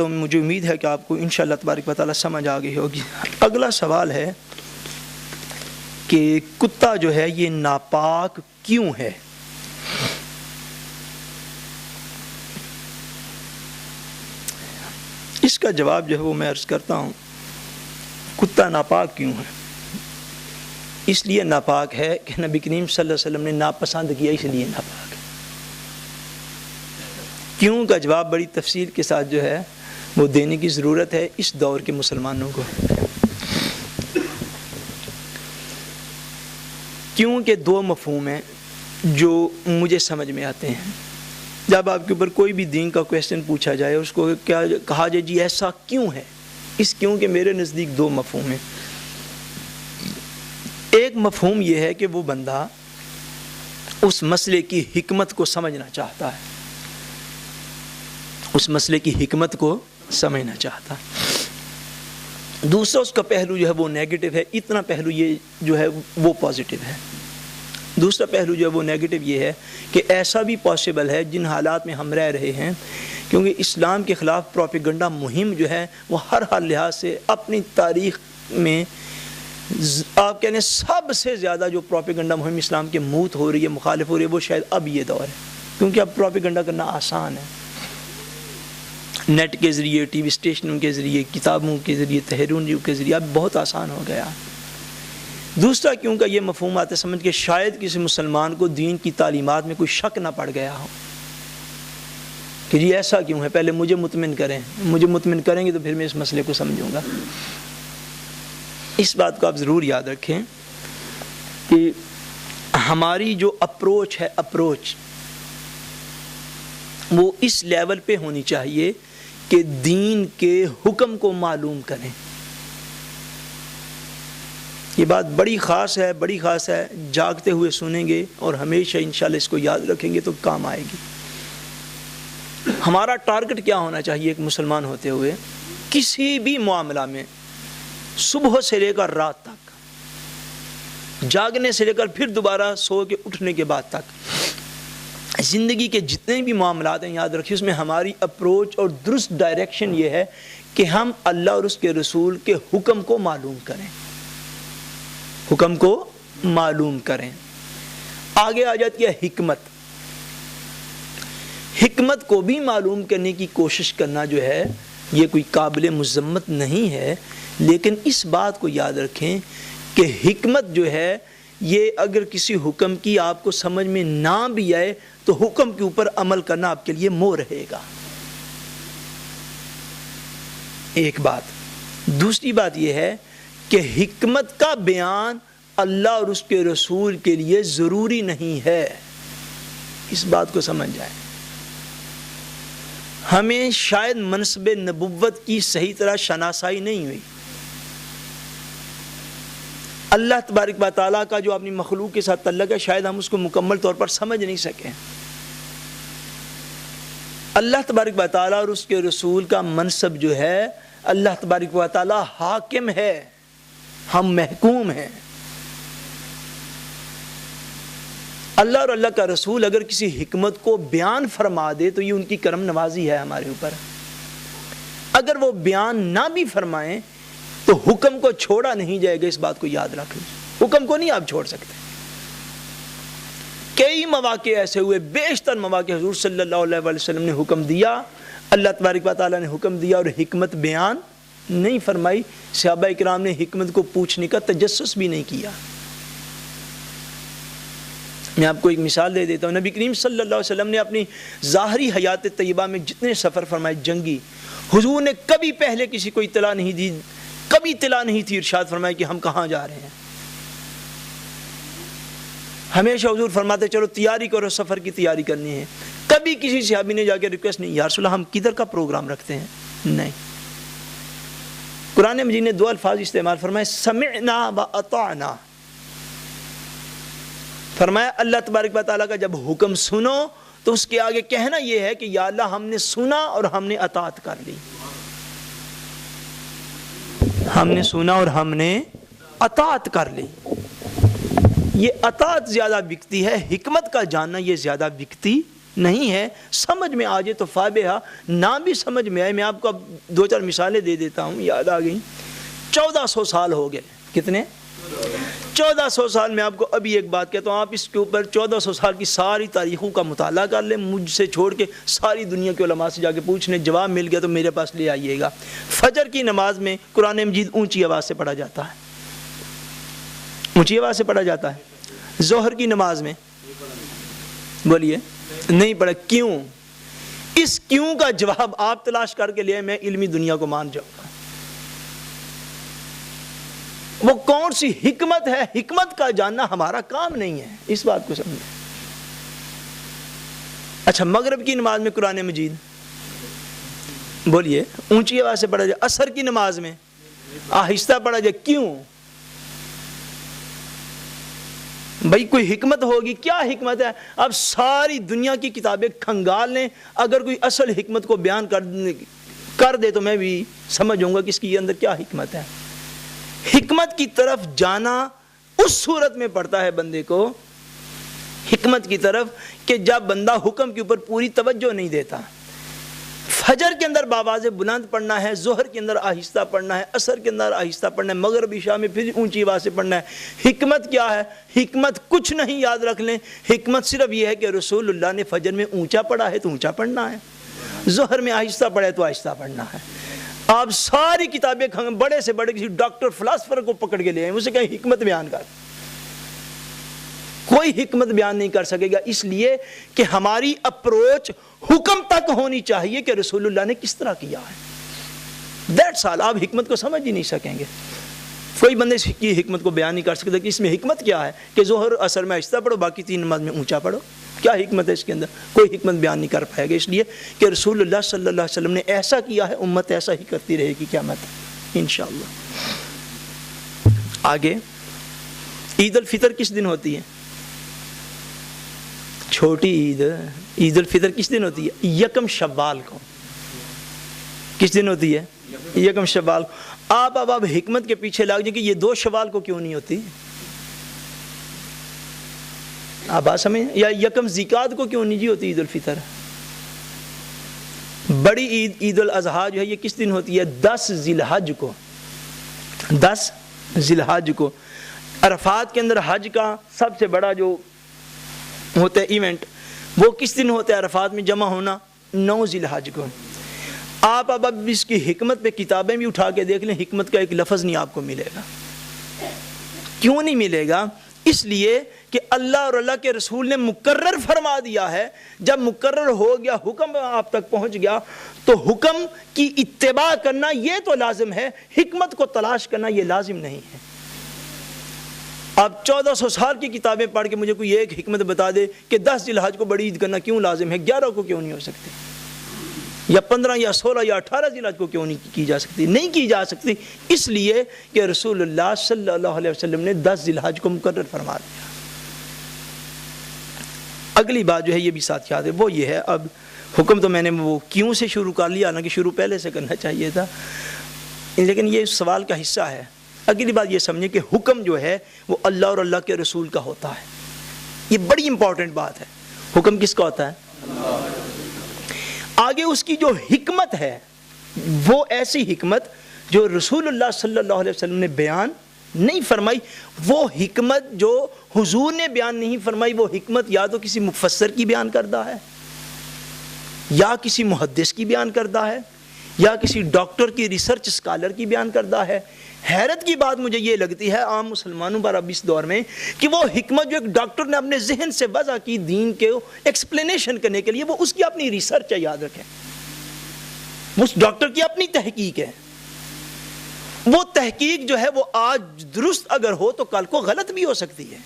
باتوں میں مجھے امید ہے کہ آپ کو انشاءاللہ تبارک و تعالی سمجھ آ گئی ہوگی۔ اگلا سوال ہے کہ کتا جو ہے یہ ناپاک کیوں ہے؟ اس کا جواب جو ہے وہ میں عرض کرتا ہوں، کتا ناپاک کیوں ہے؟ اس لیے ناپاک ہے کہ نبی کریم صلی اللہ علیہ وسلم نے ناپسند کیا، اس لیے ناپاک ہے۔ کیوں کا جواب بڑی تفصیل کے ساتھ جو ہے وہ دینے کی ضرورت ہے اس دور کے مسلمانوں کو، کیونکہ دو مفہوم ہیں جو مجھے سمجھ میں آتے ہیں۔ جب آپ کے اوپر کوئی بھی دین کا کویسچن پوچھا جائے، اس کو کیا کہا جائے جی ایسا کیوں ہے، اس کیوں کے میرے نزدیک دو مفہوم ہیں۔ ایک مفہوم یہ ہے کہ وہ بندہ اس مسئلے کی حکمت کو سمجھنا چاہتا ہے، اس مسئلے کی حکمت کو سمجھنا چاہتا ہے۔ دوسرا اس کا پہلو جو ہے وہ نیگیٹو ہے، اتنا پہلو یہ جو ہے وہ پازیٹو ہے۔ دوسرا پہلو جو ہے وہ نیگیٹو یہ ہے کہ ایسا بھی پاسبل ہے جن حالات میں ہم رہ رہے ہیں، کیونکہ اسلام کے خلاف پروپیگنڈا مہم جو ہے وہ ہر لحاظ سے اپنی تاریخ میں آپ کہنے سب سے زیادہ جو پروپیگنڈا مہم اسلام کے موت ہو رہی ہے، مخالف ہو رہی ہے، وہ شاید اب یہ دور ہے، کیونکہ اب پروپیگنڈا کرنا آسان ہے، نیٹ کے ذریعے، ٹی وی اسٹیشنوں کے ذریعے، کتابوں کے ذریعے، تحریروں کے ذریعے اب بہت آسان ہو گیا۔ دوسرا کیوں کا یہ مفہوم آتے سمجھ کہ شاید کسی مسلمان کو دین کی تعلیمات میں کوئی شک نہ پڑ گیا ہو کہ جی ایسا کیوں ہے، پہلے مجھے مطمئن کریں، مجھے مطمئن کریں گے تو پھر میں اس مسئلے کو سمجھوں گا۔ اس بات کو آپ ضرور یاد رکھیں کہ ہماری جو اپروچ ہے، اپروچ وہ اس لیول پہ ہونی چاہیے کہ دین کے حکم کو معلوم کریں۔ یہ بات بڑی خاص ہے، بڑی خاص ہے، جاگتے ہوئے سنیں گے اور ہمیشہ انشاءاللہ اس کو یاد رکھیں گے تو کام آئے گی۔ ہمارا ٹارگٹ کیا ہونا چاہیے ایک مسلمان ہوتے ہوئے؟ کسی بھی معاملہ میں صبح سے لے کر رات تک، جاگنے سے لے کر پھر دوبارہ سو کے اٹھنے کے بعد تک، زندگی کے جتنے بھی معاملات ہیں یاد رکھیے اس میں ہماری اپروچ اور درست ڈائریکشن یہ ہے کہ ہم اللہ اور اس کے رسول کے حکم کو معلوم کریں، حکم کو معلوم کریں۔ آگے آ جاتی ہے حکمت۔ حکمت کو بھی معلوم کرنے کی کوشش کرنا جو ہے یہ کوئی قابل مذمت نہیں ہے، لیکن اس بات کو یاد رکھیں کہ حکمت جو ہے یہ اگر کسی حکم کی آپ کو سمجھ میں نہ بھی آئے تو حکم کے اوپر عمل کرنا آپ کے لیے موہ رہے گا۔ ایک بات۔ دوسری بات یہ ہے کہ حکمت کا بیان اللہ اور اس کے رسول کے لیے ضروری نہیں ہے، اس بات کو سمجھ جائیں۔ ہمیں شاید منصب نبوت کی صحیح طرح شناسائی نہیں ہوئی، اللہ تبارک و تعالیٰ کا جو اپنی مخلوق کے ساتھ تعلق ہے شاید ہم اس کو مکمل طور پر سمجھ نہیں سکیں۔ اللہ تبارک و تعالیٰ اور اس کے رسول کا منصب جو ہے، اللہ تبارک و تعالیٰ حاکم ہے، ہم محکوم ہیں۔ اللہ اور اللہ کا رسول اگر کسی حکمت کو بیان فرما دے تو یہ ان کی کرم نوازی ہے ہمارے اوپر۔ اگر وہ بیان نہ بھی فرمائیں تو حکم کو چھوڑا نہیں جائے گا، اس بات کو یاد رکھ لیں، حکم کو نہیں آپ چھوڑ سکتے۔ کئی مواقع ایسے ہوئے، بیشتر مواقع حضور صلی اللہ علیہ وسلم نے حکم دیا، اللہ تبارک و تعالیٰ نے حکم دیا اور حکمت بیان نہیں فرمائی، صحابہ کرام نے حکمت کو پوچھنے کا تجسس بھی نہیں کیا۔ میں آپ کو ایک مثال دے دیتا ہوں، نبی کریم صلی اللہ علیہ وسلم نے اپنی ظاہری حیات طیبہ میں جتنے سفر فرمائے جنگی، حضور نے کبھی پہلے کسی کو اطلاع نہیں دی، کبھی اطلاع نہیں تھی ارشاد فرمائے کہ ہم کہاں جا رہے ہیں۔ ہمیشہ حضور فرماتے چلو تیاری کرو، سفر کی تیاری کرنی ہے۔ کبھی کسی صحابی نے جا کے ریکویسٹ نہیں، یا رسول اللہ ہم کدھر کا پروگرام رکھتے ہیں، نہیں۔ قرآن مجید نے دو الفاظ استعمال فرمائے، سمعنا و اطعنا، فرمایا اللہ تبارک و تعالیٰ کا جب حکم سنو تو اس کے آگے کہنا یہ ہے کہ یا اللہ ہم نے سنا اور ہم نے اطاعت کر لی، ہم نے سنا اور ہم نے اطاعت کر لی۔ یہ اطاعت زیادہ بکتی ہے، حکمت کا جاننا یہ زیادہ بکتی نہیں ہے، سمجھ میں آ جائے تو فابہا، نہ بھی سمجھ میں آئے، میں آپ کو اب 2-4 مثالیں دے دیتا ہوں، یاد آ گئیں۔ 1400 سال ہو گئے، کتنے؟ 1400 سال۔ میں آپ کو ابھی ایک بات کہتا ہوں، آپ اس کے اوپر 1400 سال کی ساری تاریخوں کا مطالعہ کر لیں، مجھ سے چھوڑ کے ساری دنیا کے علماء سے جا کے پوچھنے، جواب مل گیا تو میرے پاس لے آئیے گا۔ فجر کی نماز میں قرآن مجید اونچی آواز سے پڑھا جاتا ہے، اونچی آواز سے پڑھا جاتا ہے۔ ظہر کی نماز میں بولیے نہیں پڑھا، کیوں؟ اس کیوں کا جواب آپ تلاش کر کے لے، میں علمی دنیا کو مان جاؤں گا۔ وہ کون سی حکمت ہے؟ حکمت کا جاننا ہمارا کام نہیں ہے، اس بات کو سمجھیں۔ اچھا، مغرب کی نماز میں قرآن مجید بولیے اونچی آواز سے پڑھا جائے، عصر کی نماز میں آہستہ پڑھا جائے، کیوں؟ بھائی کوئی حکمت ہوگی، کیا حکمت ہے؟ اب ساری دنیا کی کتابیں کھنگال لیں، اگر کوئی اصل حکمت کو بیان کر دے تو میں بھی سمجھوں گا کہ اس کی اندر کیا حکمت ہے۔ حکمت کی طرف جانا اس صورت میں پڑتا ہے بندے کو، حکمت کی طرف، کہ جب بندہ حکم کے اوپر پوری توجہ نہیں دیتا۔ فجر کے اندر باواز بلند پڑھنا ہے، ظہر کے اندر آہستہ پڑھنا ہے، عصر کے اندر آہستہ پڑھنا ہے، مغرب عشاء میں پھر اونچی آواز سے پڑھنا ہے۔ حکمت کیا ہے؟ حکمت کچھ نہیں، یاد رکھ لیں، حکمت صرف یہ ہے کہ رسول اللہ نے فجر میں اونچا پڑھا ہے تو اونچا پڑھنا ہے، ظہر میں آہستہ پڑھا ہے تو آہستہ پڑھنا ہے۔ آپ ساری کتابیں بڑے سے بڑے کسی ڈاکٹر فلاسفر کو پکڑ کے لے آئیں، اسے کہیں حکمت بیان کر، کوئی حکمت بیان نہیں کر سکے گا، اس لیے کہ ہماری اپروچ حکم تک ہونی چاہیے کہ رسول اللہ نے کس طرح کیا ہے۔ That's all. آپ حکمت کو سمجھ ہی نہیں سکیں گے، کوئی بندے کی حکمت کو بیان نہیں کر سکتا کہ اس میں حکمت کیا ہے کہ ظہر عصر میں آہستہ پڑھو، باقی 3 نماز میں اونچا پڑھو، کیا حکمت ہے اس کے اندر؟ کوئی حکمت بیان نہیں کر پائے گا، اس لیے کہ رسول اللہ صلی اللہ علیہ وسلم نے ایسا کیا ہے، امت ایسا ہی کرتی رہے گی قیامت انشاءاللہ۔ آگے عید الفطر کس دن ہوتی ہے؟ چھوٹی عید، عید الفطر کس دن ہوتی ہے؟ 1 شوال کو۔ کس دن ہوتی ہے؟ 1 شوال کو۔ آپ اب حکمت کے پیچھے لگ جائیں کہ یہ 2 شوال کو کیوں نہیں ہوتی؟ آپ بات سمجھیں، یا 1 ذیقعد کو کیوں نہیں جی ہوتی عید الفطر؟ بڑی عید عید الاضحیٰ جو ہے یہ کس دن ہوتی ہے؟ 10 ذی الحج کو۔ 10 ذی الحج کو۔ عرفات کے اندر حج کا سب سے بڑا جو ہوتا ہے ایونٹ، وہ کس دن ہوتا ہے؟ عرفات میں جمع ہونا 9 ذی الحج کو۔ آپ اب اس کی حکمت پہ کتابیں بھی اٹھا کے دیکھ لیں، حکمت کا ایک لفظ نہیں آپ کو ملے گا۔ کیوں نہیں ملے گا؟ اس لیے کہ اللہ اور اللہ کے رسول نے مقرر فرما دیا ہے، جب مقرر ہو گیا، حکم آپ تک پہنچ گیا، تو حکم کی اتباع کرنا یہ تو لازم ہے، حکمت کو تلاش کرنا یہ لازم نہیں ہے۔ آپ 1400 سال کی کتابیں پڑھ کے مجھے کوئی ایک حکمت بتا دے کہ 10 ذی الحج کو بڑی عید کرنا کیوں لازم ہے، 11 کو کیوں نہیں ہو سکتی، یا 15 یا 16 یا 18 ذی الحج کو کیوں نہیں کی جا سکتی؟ نہیں کی جا سکتی، اس لیے کہ رسول اللہ صلی اللہ علیہ وسلم نے 10 ذی الحج کو مقرر فرما دیا۔ اگلی بات جو ہے یہ بھی ساتھ یاد ہے، وہ یہ ہے، اب حکم تو میں نے وہ کیوں سے شروع کر لیا، حالانکہ شروع پہلے سے کرنا چاہیے تھا، لیکن یہ سوال کا حصہ ہے۔ اگلی بات یہ سمجھیں کہ حکم جو ہے وہ اللہ اور اللہ کے رسول کا ہوتا ہے، یہ بڑی امپورٹنٹ بات ہے۔ حکم کس کا ہوتا ہے؟ آگے اس کی جو حکمت ہے وہ ایسی حکمت جو رسول اللہ صلی اللہ علیہ وسلم نے بیان نہیں فرمائی، وہ حکمت جو حضور نے بیان نہیں فرمائی، وہ حکمت یا تو کسی مفسر کی بیان کردہ ہے، یا کسی محدث کی بیان کردہ ہے، یا کسی ڈاکٹر کی ریسرچ اسکالر کی بیان کردہ ہے۔ حیرت کی بات مجھے یہ لگتی ہے عام مسلمانوں پر اب اس دور میں کہ وہ حکمت جو ایک ڈاکٹر نے اپنے ذہن سے وضع کی دین کے ایکسپلینیشن کرنے کے لیے، وہ اس کی اپنی ریسرچ ہے، یاد رکھیں، اس ڈاکٹر کی اپنی تحقیق ہے۔ وہ تحقیق جو ہے وہ آج درست اگر ہو تو کل کو غلط بھی ہو سکتی ہے۔